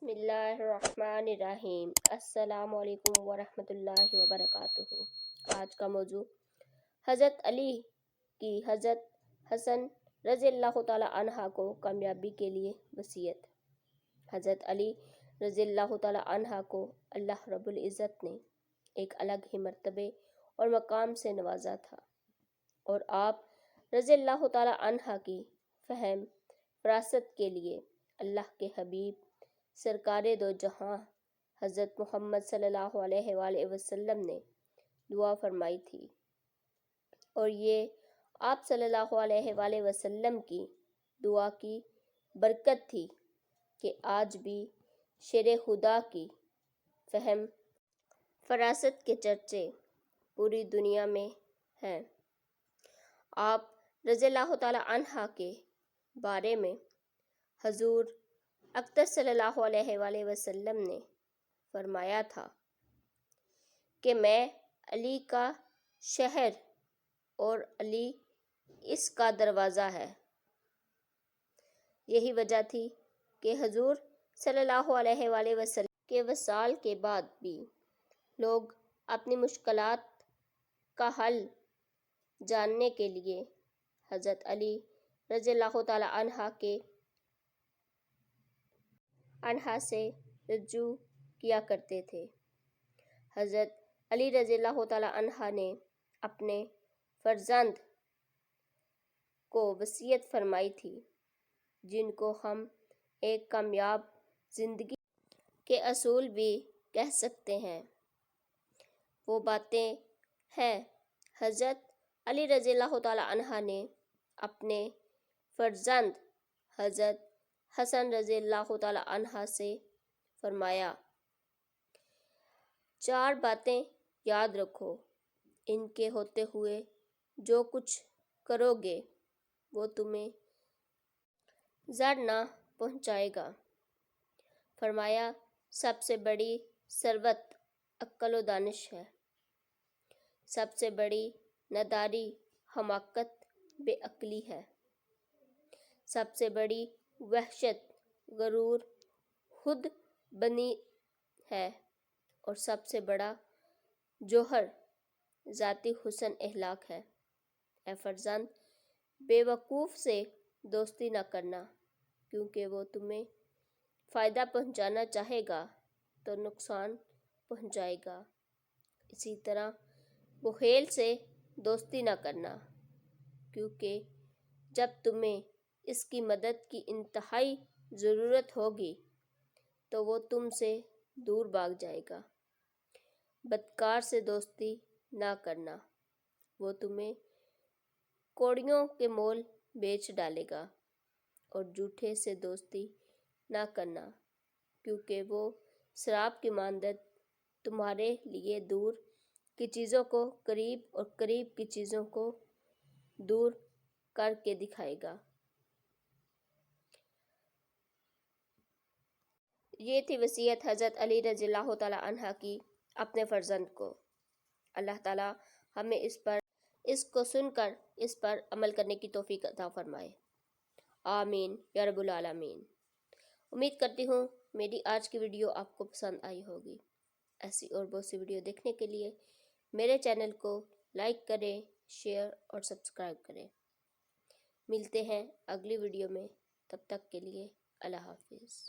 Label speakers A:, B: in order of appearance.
A: اللہ الرحمن الرحیم۔ السلام علیکم ورحمۃ اللہ وبرکاتہ۔ آج کا موضوع حضرت علی کی حضرت حسن رضی اللہ تعالی عنہ کو کامیابی کے لیے وصیت۔ حضرت علی رضی اللہ تعالی عنہ کو اللہ رب العزت نے ایک الگ ہی مرتبے اور مقام سے نوازا تھا، اور آپ رضی اللہ تعالی عنہ کی فہم فراست کے لیے اللہ کے حبیب سرکار دو جہاں حضرت محمد صلی اللہ علیہ وآلہ وسلم نے دعا فرمائی تھی، اور یہ آپ صلی اللہ علیہ وآلہ وسلم کی دعا کی برکت تھی کہ آج بھی شیر خدا کی فہم فراست کے چرچے پوری دنیا میں ہیں۔ آپ رضی اللہ تعالی عنہ کے بارے میں حضور اقدس صلی اللہ علیہ وآلہ وسلم نے فرمایا تھا کہ میں علی کا شہر اور علی اس کا دروازہ ہے۔ یہی وجہ تھی کہ حضور صلی اللہ علیہ وآلہ وسلم کے وصال کے بعد بھی لوگ اپنی مشکلات کا حل جاننے کے لیے حضرت علی رضی اللہ تعالی عنہ سے رجوع کیا کرتے تھے۔ حضرت علی رضی اللہ تعالی عنہ نے اپنے فرزند کو وصیت فرمائی تھی، جن کو ہم ایک کامیاب زندگی کے اصول بھی کہہ سکتے ہیں۔ وہ باتیں ہیں حضرت علی رضی اللہ تعالی عنہ نے اپنے فرزند حضرت حسن رضی اللہ تعالی عنہ سے فرمایا، 4 باتیں یاد رکھو، ان کے ہوتے ہوئے جو کچھ کرو گے وہ تمہیں ضر نہ پہنچائے گا۔ فرمایا، سب سے بڑی ثروت عقل و دانش ہے، سب سے بڑی ناداری حماقت بے عقلی ہے، سب سے بڑی وحشت غرور خود بینی ہے، اور سب سے بڑا جوہر ذاتی حسن اخلاق ہے۔ اے فرزند، بے وقوف سے دوستی نہ کرنا، کیونکہ وہ تمہیں فائدہ پہنچانا چاہے گا تو نقصان پہنچائے گا۔ اسی طرح بخیل سے دوستی نہ کرنا، کیونکہ جب تمہیں اس کی مدد کی انتہائی ضرورت ہوگی تو وہ تم سے دور بھاگ جائے گا۔ بدکار سے دوستی نہ کرنا، وہ تمہیں کوڑیوں کے مول بیچ ڈالے گا۔ اور جھوٹے سے دوستی نہ کرنا، کیونکہ وہ سراب کی مانند تمہارے لیے دور کی چیزوں کو قریب اور قریب کی چیزوں کو دور کر کے دکھائے گا۔ یہ تھی وصیت حضرت علی رضی اللہ تعالی عنہ کی اپنے فرزند کو۔ اللہ تعالی ہمیں اس کو سن کر اس پر عمل کرنے کی توفیق عطا فرمائے۔ آمین یا رب العالمین۔ امید کرتی ہوں میری آج کی ویڈیو آپ کو پسند آئی ہوگی۔ ایسی اور بہت سی ویڈیو دیکھنے کے لیے میرے چینل کو لائک کریں، شیئر اور سبسکرائب کریں۔ ملتے ہیں اگلی ویڈیو میں، تب تک کے لیے اللہ حافظ۔